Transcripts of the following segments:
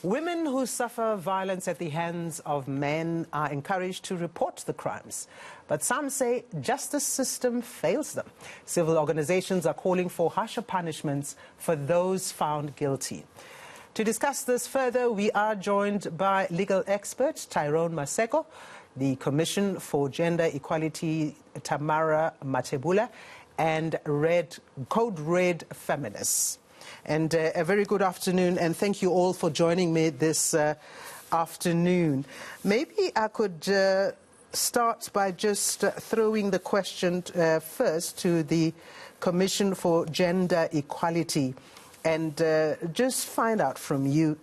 Women who suffer violence at the hands of men are encouraged to report the crimes. But some say justice system fails them. Civil organizations are calling for harsher punishments for those found guilty. To discuss this further, we are joined by legal expert Tyrone Maseko, the Commission for Gender Equality, Tamara, Mathebula, and Code Red Feminists. And a very good afternoon, and thank you all for joining me this afternoon. Maybe I could start by just throwing the question first to the Commission for Gender Equality and just find out from you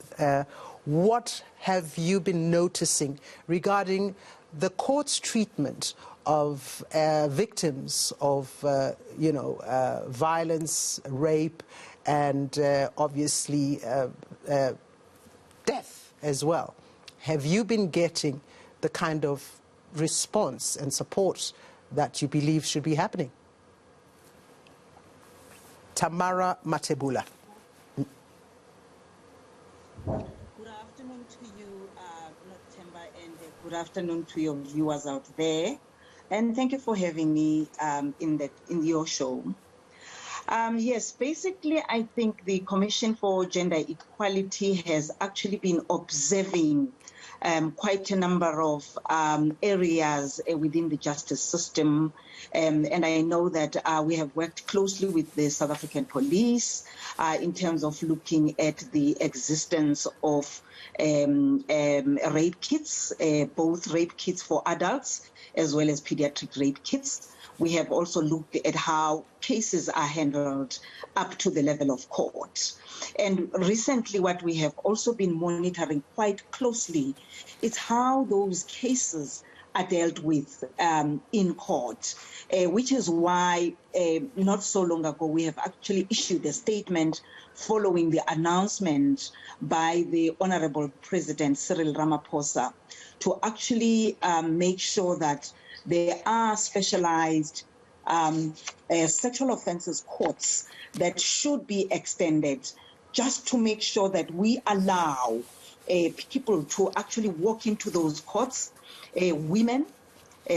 what have you been noticing regarding the court's treatment of victims of, violence, rape, and obviously death as well. Have you been getting the kind of response and support that you believe should be happening? Tamara Mathebula. Good afternoon to you, Tamara, and good afternoon to your viewers out there. And thank you for having me in your show. Yes, basically, I think the Commission for Gender Equality has actually been observing quite a number of areas within the justice system. And I know that we have worked closely with the South African police in terms of looking at the existence of rape kits, both rape kits for adults as well as pediatric rape kits. We have also looked at how cases are handled up to the level of court. And recently, what we have also been monitoring quite closely is how those cases are dealt with in court, which is why not so long ago we have actually issued a statement following the announcement by the Honorable President Cyril Ramaphosa to actually make sure that there are specialized sexual offences courts that should be extended just to make sure that we allow people to actually walk into those courts, women,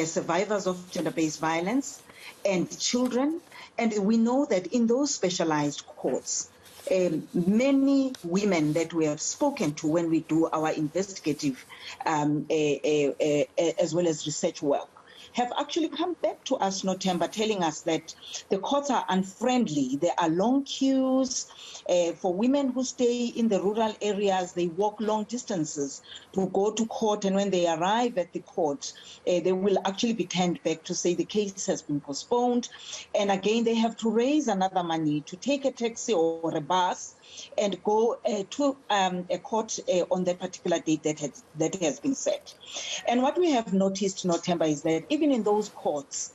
survivors of gender-based violence, and children. And we know that in those specialized courts, many women that we have spoken to when we do our investigative as well as research work have actually come back to us, Notemba, telling us that the courts are unfriendly. There are long queues. For women who stay in the rural areas, they walk long distances to go to court, and when they arrive at the court, they will actually be turned back to say the case has been postponed. And again, they have to raise another money to take a taxi or a bus and go to a court on that particular date that has been set. And what we have noticed, Notemba, is that even in those courts,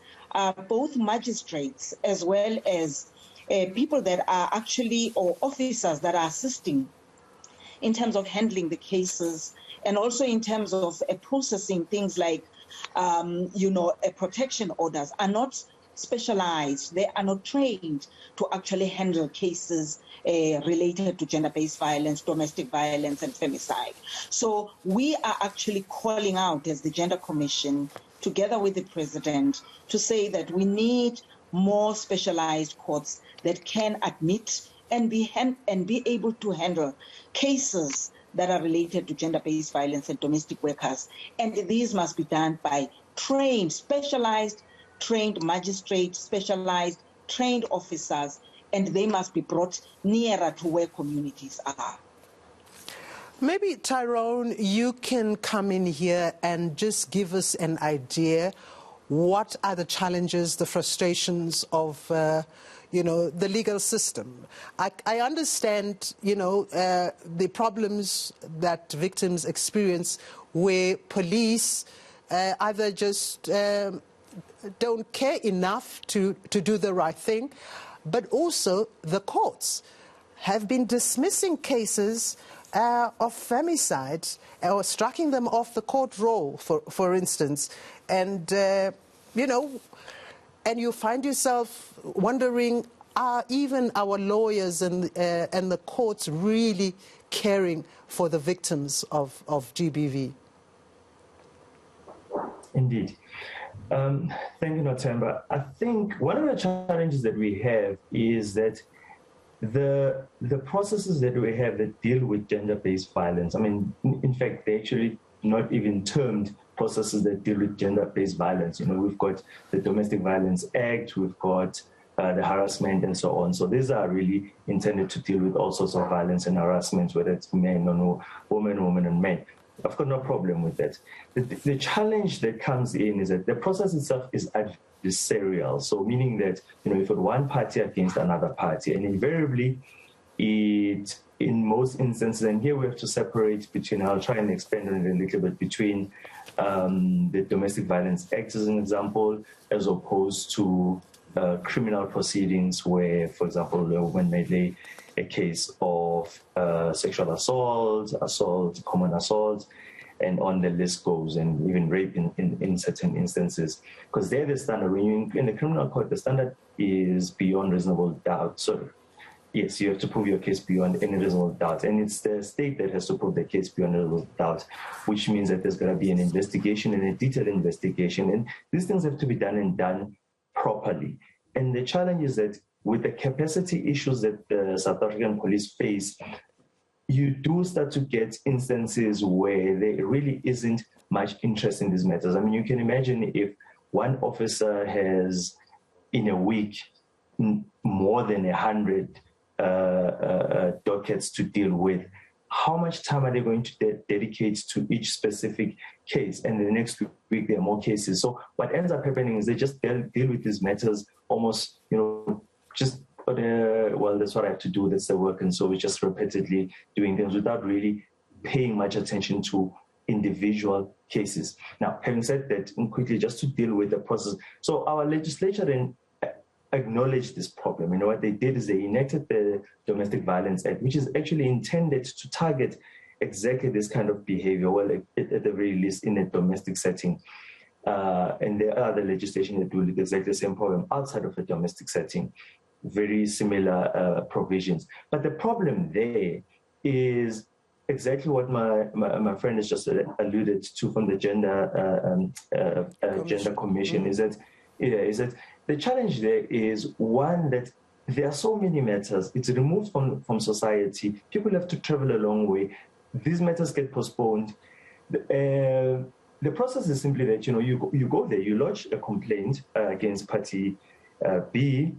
both magistrates as well as people that are actually, or officers that are assisting in terms of handling the cases, and also in terms of processing things like, protection orders, are not specialized. They are not trained to actually handle cases related to gender-based violence, domestic violence, and femicide. So we are actually calling out as the Gender Commission, together with the President, to say that we need more specialized courts that can admit and be able to handle cases that are related to gender-based violence and domestic workers. And these must be done by trained, specialized, trained magistrates, specialized, trained officers, and they must be brought nearer to where communities are. Maybe, Tyrone, you can come in here and just give us an idea. What are the challenges, the frustrations of, the legal system? I understand, the problems that victims experience where police either just don't care enough to do the right thing, but also the courts have been dismissing cases of femicide or striking them off the court roll, for instance. And, and you find yourself wondering, are even our lawyers and the courts really caring for the victims of GBV? Indeed. Thank you, Tamara. I think one of the challenges that we have is that the processes that we have that deal with gender-based violence, I mean, in fact, they're actually not even termed processes that deal with gender-based violence. You know, we've got the Domestic Violence Act, we've got the harassment and so on. So these are really intended to deal with all sorts of violence and harassment, whether it's men or women and men. I've got no problem with that. The challenge that comes in is that the process itself is adversarial. So meaning that, you know, you've got one party against another party, and invariably it, in most instances, and here we have to separate between, I'll try and expand on it a little bit, between the Domestic Violence Act as an example, as opposed to criminal proceedings where, for example, a woman may lay a case of sexual assault, common assault, and on the list goes, and even rape in certain instances. Because there the standard, when you in the criminal court, the standard is beyond reasonable doubt. So yes, you have to prove your case beyond any reasonable doubt. And it's the state that has to prove the case beyond reasonable doubt, which means that there's going to be an investigation and a detailed investigation. And these things have to be done properly. And the challenge is that with the capacity issues that the South African police face, you do start to get instances where there really isn't much interest in these matters. I mean, you can imagine if one officer has, in a week, more than 100 dockets to deal with, how much time are they going to dedicate to each specific case? And the next week, there are more cases. So what ends up happening is they just deal with these matters almost, you know, just, well, that's what I have to do, that's the work. And so we're just repeatedly doing things without really paying much attention to individual cases. Now, having said that, and quickly, just to deal with the process. So our legislature then acknowledged this problem. You know, what they did is they enacted the Domestic Violence Act, which is actually intended to target exactly this kind of behavior, well, at the very least in a domestic setting. And there are other legislation that do exactly the same problem outside of a domestic setting, very similar provisions. But the problem there is exactly what my friend has just alluded to from the Gender Commission, is that the challenge there is, one, that there are so many matters. It's removed from society. People have to travel a long way. These matters get postponed. The process is simply that, you know, you go there, you lodge a complaint against party B.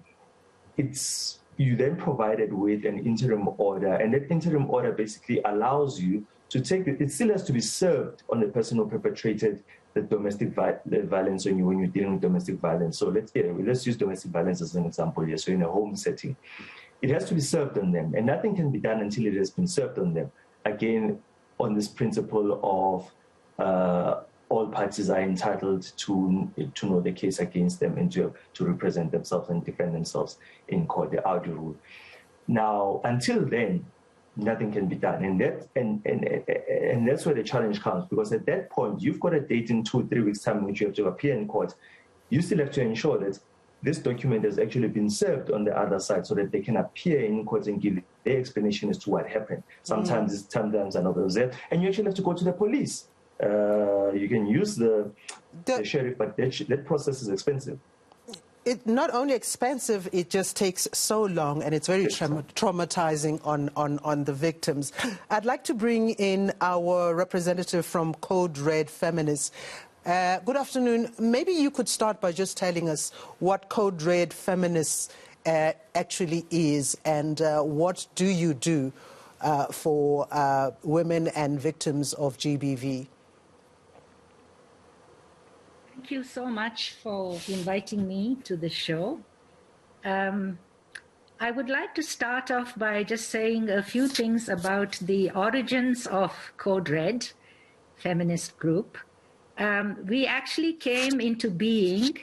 You then provided with an interim order, and that interim order basically allows you to take it. It still has to be served on the person who perpetrated the domestic violence when you're dealing with domestic violence. So let's use domestic violence as an example here. So in a home setting, it has to be served on them, and nothing can be done until it has been served on them. Again, on this principle of all parties are entitled to know the case against them and to represent themselves and defend themselves in court, the Audi rule. Now, until then, nothing can be done, and that's where the challenge comes, because at that point, you've got a date in 2-3 weeks' time in which you have to appear in court. You still have to ensure that this document has actually been served on the other side so that they can appear in court and give their explanation as to what happened. Sometimes are not there, and you actually have to go to the police. You can use the sheriff, but that process is expensive. It's not only expensive, it just takes so long, and it's very traumatizing on the victims. I'd like to bring in our representative from Code Red Feminists. Good afternoon. Maybe you could start by just telling us what Code Red Feminists actually is, and what do you do for women and victims of GBV? Thank you so much for inviting me to the show. I would like to start off by just saying a few things about the origins of Code Red Feminist Group. We actually came into being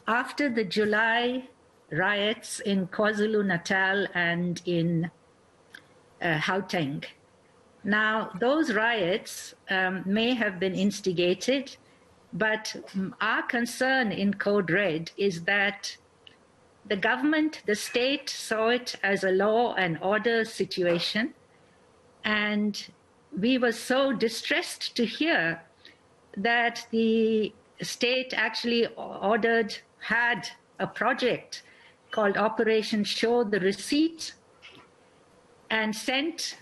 after the July riots in KwaZulu-Natal and in Gauteng. Now, those riots may have been instigated, but our concern in Code Red is that the government, the state saw it as a law and order situation. And we were so distressed to hear that the state actually had a project called Operation Show the Receipt, and sent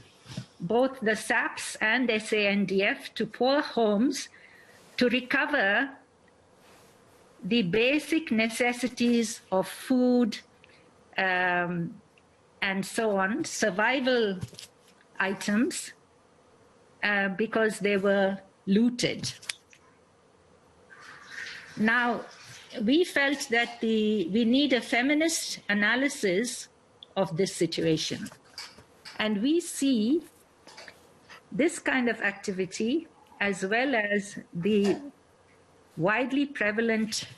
both the SAPS and SANDF to poor homes to recover the basic necessities of food and so on, survival items, because they were looted. Now, we felt that we need a feminist analysis of this situation. And we see this kind of activity, as well as the widely prevalent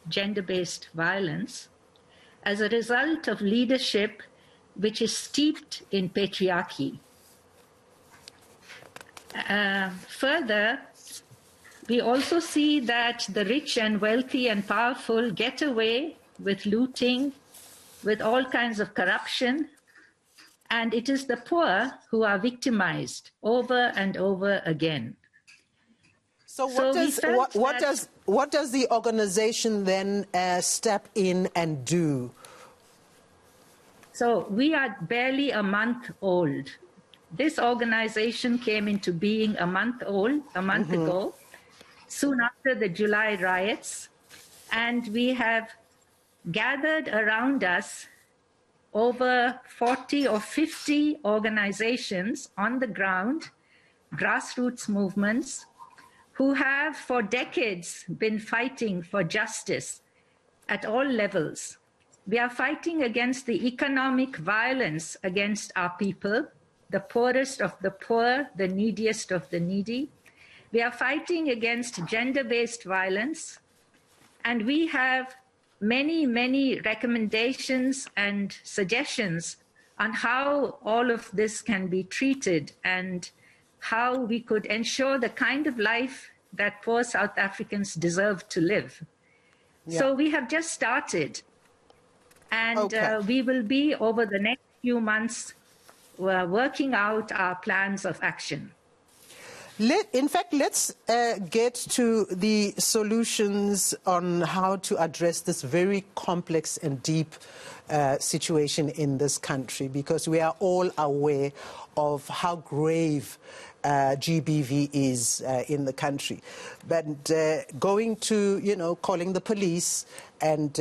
gender-based violence, as a result of leadership which is steeped in patriarchy. Further, we also see that the rich and wealthy and powerful get away with looting, with all kinds of corruption, and it is the poor who are victimized over and over again. So what does the organization then step in and do? So we are barely a month old. This organization came into being a month ago, soon after the July riots, and we have gathered around us over 40 or 50 organizations on the ground, grassroots movements, who have for decades been fighting for justice at all levels. We are fighting against the economic violence against our people, the poorest of the poor, the neediest of the needy. We are fighting against gender-based violence, and we have many, many recommendations and suggestions on how all of this can be treated and how we could ensure the kind of life that poor South Africans deserve to live. Yeah. So we have just started, and we will be, over the next few months, working out our plans of action. In fact, let's get to the solutions on how to address this very complex and deep situation in this country, because we are all aware of how grave GBV is in the country. But going to, calling the police and,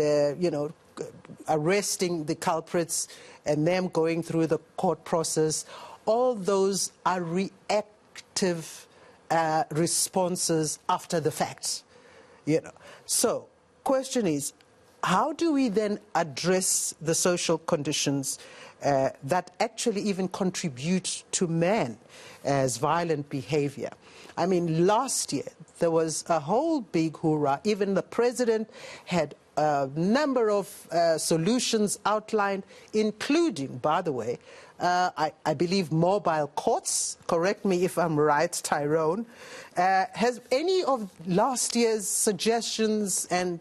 arresting the culprits and them going through the court process, all those are reactive responses after the fact. So, question is, how do we then address the social conditions that actually even contribute to men as violent behavior? I mean, last year there was a whole big hoorah. Even the president had a number of solutions outlined, including, by the way, I believe mobile courts. Correct me if I'm right, Tyrone. Has any of last year's suggestions and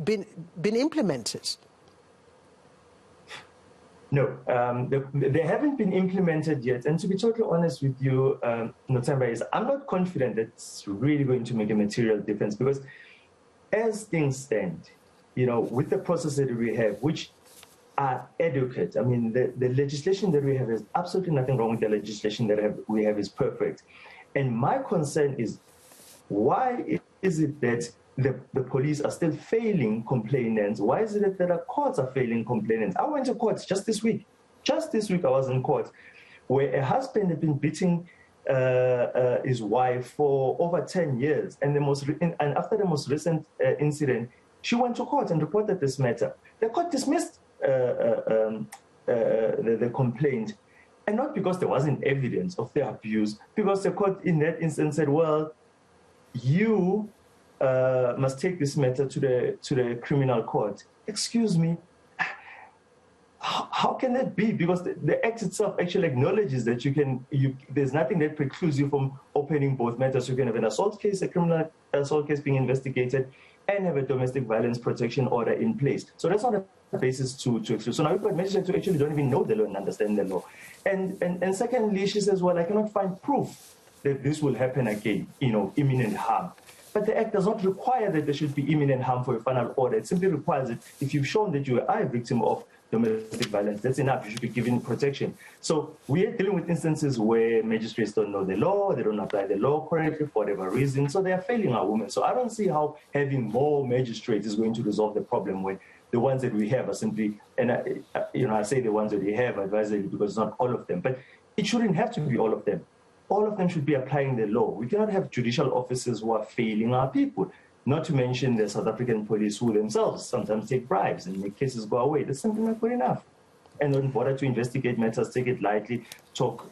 been implemented? No, they haven't been implemented yet. And to be totally honest with you, Nothemba, I'm not confident that it's really going to make a material difference, because as things stand, with the processes that we have, which are adequate. I mean, the legislation that we have is absolutely nothing wrong with the legislation that we have is perfect. And my concern is, why is it that the police are still failing complainants? Why is it that the courts are failing complainants? I went to court just this week. Just this week I was in court, where a husband had been beating his wife for over 10 years. And after the most recent incident, she went to court and reported this matter. The court dismissed the complaint, and not because there wasn't evidence of the abuse, because the court in that instance said, well, you must take this matter to the criminal court. Excuse me, how can that be? Because the act itself actually acknowledges that there's nothing that precludes you from opening both matters. You can have an assault case, a criminal assault case being investigated, and have a domestic violence protection order in place. So that's not a basis to exclude. So now you've got magistrates who actually don't even know the law and understand the law. And secondly, she says, well, I cannot find proof that this will happen again, imminent harm. But the Act does not require that there should be imminent harm for a final order. It simply requires that if you've shown that you are a victim of domestic violence, that's enough. You should be given protection. So we are dealing with instances where magistrates don't know the law, they don't apply the law correctly for whatever reason, so they are failing our women. So I don't see how having more magistrates is going to resolve the problem when the ones that we have are simply, and I say the ones that we have advisedly because it's not all of them, but it shouldn't have to be all of them. All of them should be applying the law. We cannot have judicial officers who are failing our people. Not to mention the South African police who themselves sometimes take bribes and make cases go away. That's simply not good enough. And don't bother to investigate matters, take it lightly, talk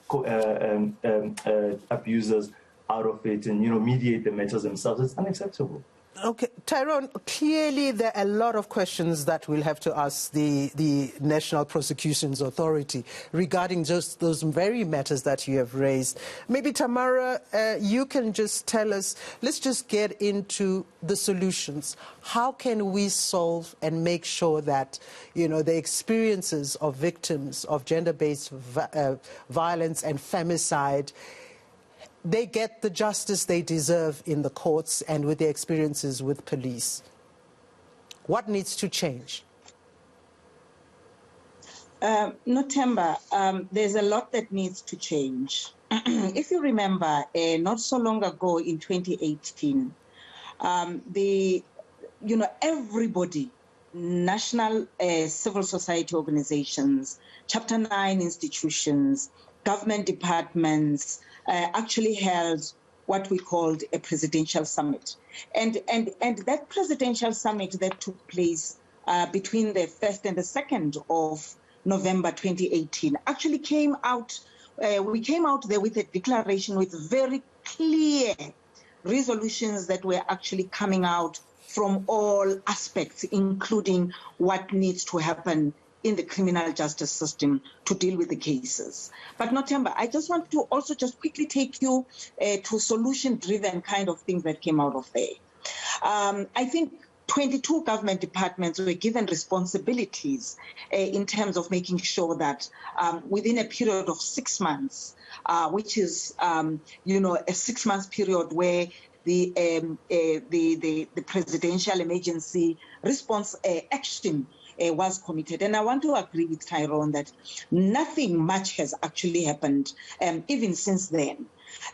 abusers out of it and, mediate the matters themselves. It's unacceptable. Okay, Tyrone, clearly there are a lot of questions that we'll have to ask the National Prosecutions Authority regarding just those very matters that you have raised. Maybe, Tamara, you can just tell us, let's just get into the solutions. How can we solve and make sure that, the experiences of victims of gender-based violence and femicide, they get the justice they deserve in the courts and with their experiences with police? What needs to change? Nothemba, there's a lot that needs to change. If you remember, not so long ago in 2018, everybody, national civil society organizations, Chapter 9 institutions, government departments, actually held what we called a presidential summit. And that presidential summit that took place between the 1st and the 2nd of November 2018 actually came out, we came out there with a declaration with very clear resolutions that were actually coming out from all aspects, including what needs to happen in the criminal justice system to deal with the cases. But Nothemba, I just want to also just quickly take you to solution-driven kind of things that came out of there. I think 22 government departments were given responsibilities in terms of making sure that within a period of 6 months, which is, a 6 months period where the presidential emergency response action was committed. And I want to agree with Tyrone that nothing much has actually happened even since then.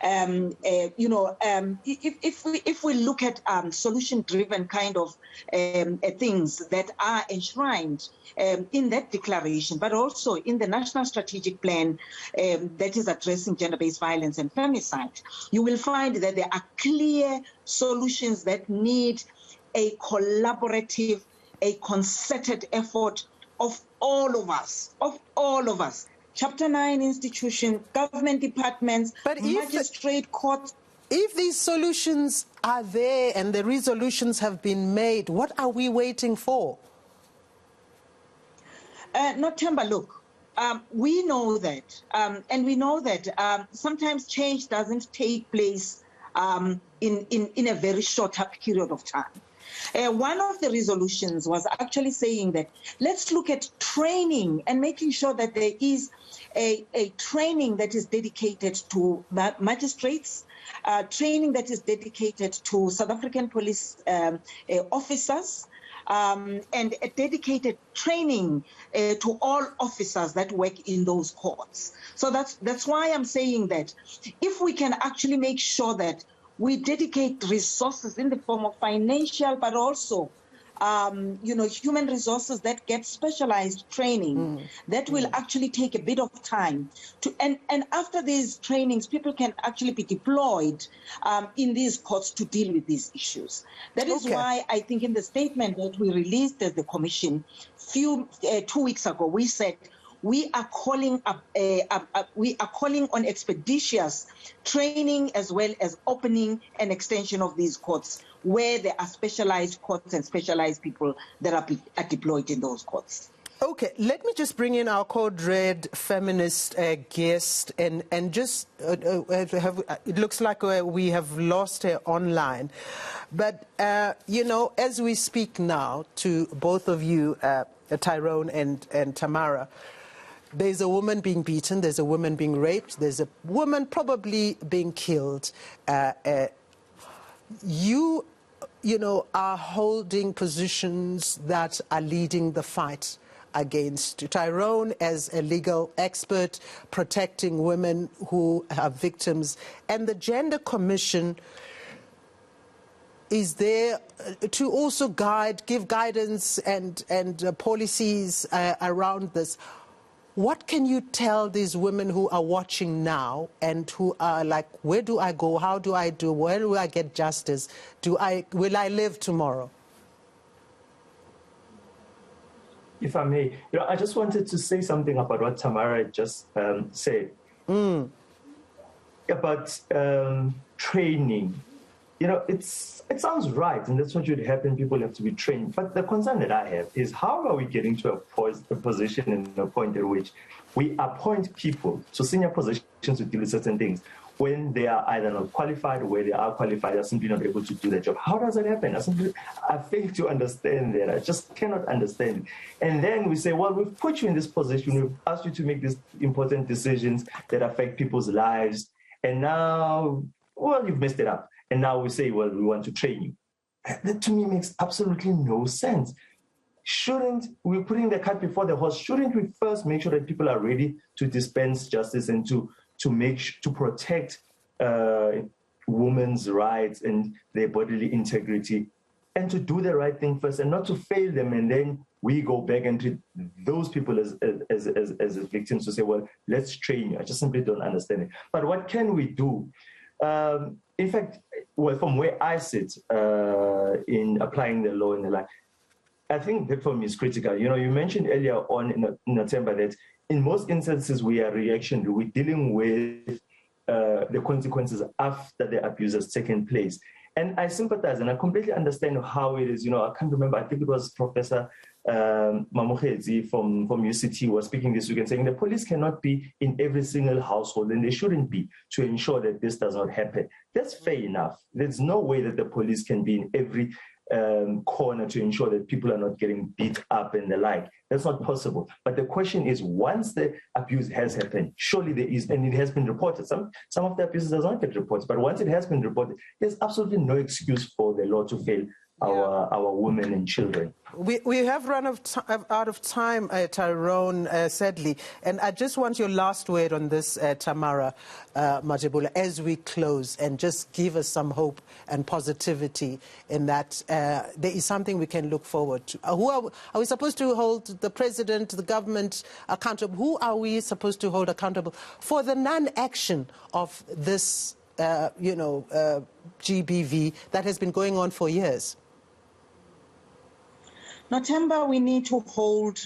If we look at solution-driven kind of things that are enshrined in that declaration, but also in the National Strategic Plan that is addressing gender-based violence and femicide, you will find that there are clear solutions that need a collaborative, a concerted effort of all of us, Chapter 9 institutions, government departments, magistrate courts. If these solutions are there and the resolutions have been made, what are we waiting for? Nothemba, look, we know that, and we know that sometimes change doesn't take place in a very short period of time. One of the resolutions was actually saying that let's look at training and making sure that there is a training that is dedicated to magistrates, training that is dedicated to South African police officers, and a dedicated training to all officers that work in those courts. So that's why I'm saying that if we can actually make sure that we dedicate resources in the form of financial, but also, human resources that get specialized training, that will actually take a bit of time and after these trainings, people can actually be deployed in these courts to deal with these issues. That is why I think in the statement that we released as the Commission 2 weeks ago, we said, we are calling on expeditious training as well as opening and extension of these courts where there are specialized courts and specialized people that are deployed in those courts. Okay, let me just bring in our Code Red Feminist guest and just it looks like we have lost her online. But, you know, as we speak now to both of you, Tyrone and Tamara, there's a woman being beaten, there's a woman being raped, there's a woman probably being killed. You know, are holding positions that are leading the fight against Tyrone as a legal expert protecting women who are victims. And the Gender Commission is there to also give guidance and policies around this. What can you tell these women who are watching now and who are like, where do I go? How do I do? Where do I get justice? Will I live tomorrow? If I may, you know, I just wanted to say something about what Tamara just said about training. You know, it sounds right, and that's what should happen. People have to be trained. But the concern that I have is how are we getting to a position and a point at which we appoint people to senior positions to deal with certain things when they are either not qualified or where they are qualified, are simply not able to do their job. How does that happen? I fail to understand that. I just cannot understand it. And then we say, well, we've put you in this position. We've asked you to make these important decisions that affect people's lives. And now, well, you've messed it up. And now we say, well, we want to train you. That to me makes absolutely no sense. We're putting the cart before the horse, shouldn't we first make sure that people are ready to dispense justice and to protect women's rights and their bodily integrity, and to do the right thing first and not to fail them, and then we go back and treat those people as victims to say, well, let's train you. I just simply don't understand it. But what can we do? In fact, well, from where I sit in applying the law and the like, I think that for me is critical. You know, you mentioned earlier on in September that in most instances we are reactionary. We're dealing with the consequences after the abuse has taken place. And I sympathize and I completely understand how it is. You know, I can't remember, I think it was Professor Mamokezi from UCT was speaking this week and saying the police cannot be in every single household, and they shouldn't be, to ensure that this does not happen. That's fair enough. There's no way that the police can be in every corner to ensure that people are not getting beat up and the like. That's not possible. But the question is, once the abuse has happened, surely there is, and it has been reported. Some of the abuses does not get reported, but once it has been reported, there's absolutely no excuse for the law to fail our women and children. We have run out of time, Tyrone, sadly, and I just want your last word on this, Tamara Mathebula, as we close, and just give us some hope and positivity in that there is something we can look forward to. Are we supposed to hold the president, the government accountable? Who are we supposed to hold accountable for the non-action of this, GBV that has been going on for years? November, we need to hold,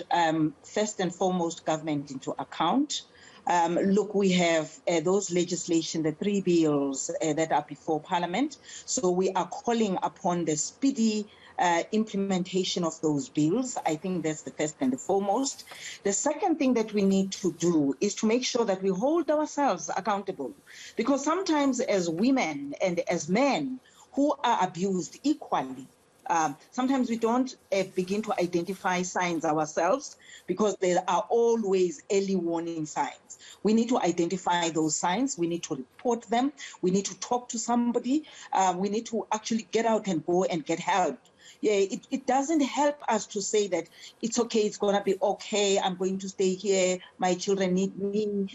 first and foremost, government into account. Look, we have those legislation, the 3 bills that are before Parliament. So we are calling upon the speedy implementation of those bills. I think that's the first and the foremost. The second thing that we need to do is to make sure that we hold ourselves accountable. Because sometimes as women and as men who are abused equally, sometimes we don't begin to identify signs ourselves, because there are always early warning signs. We need to identify those signs. We need to report them. We need to talk to somebody. We need to actually get out and go and get help. Yeah, it doesn't help us to say that it's okay, it's going to be okay, I'm going to stay here, my children need me.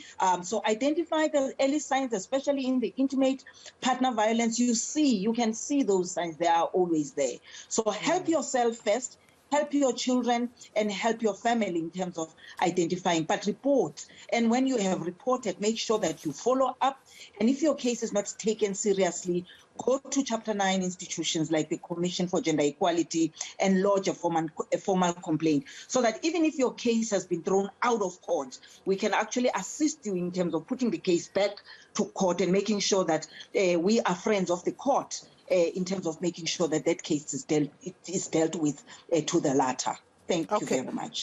So identify the early signs, especially in the intimate partner violence. You can see those signs, they are always there. So help yourself first, help your children, and help your family in terms of identifying, but report. And when you have reported, make sure that you follow up. And if your case is not taken seriously, go to Chapter 9 institutions like the Commission for Gender Equality and lodge a formal complaint, so that even if your case has been thrown out of court, we can actually assist you in terms of putting the case back to court and making sure that we are friends of the court in terms of making sure that that case is dealt with to the latter. Thank you very much.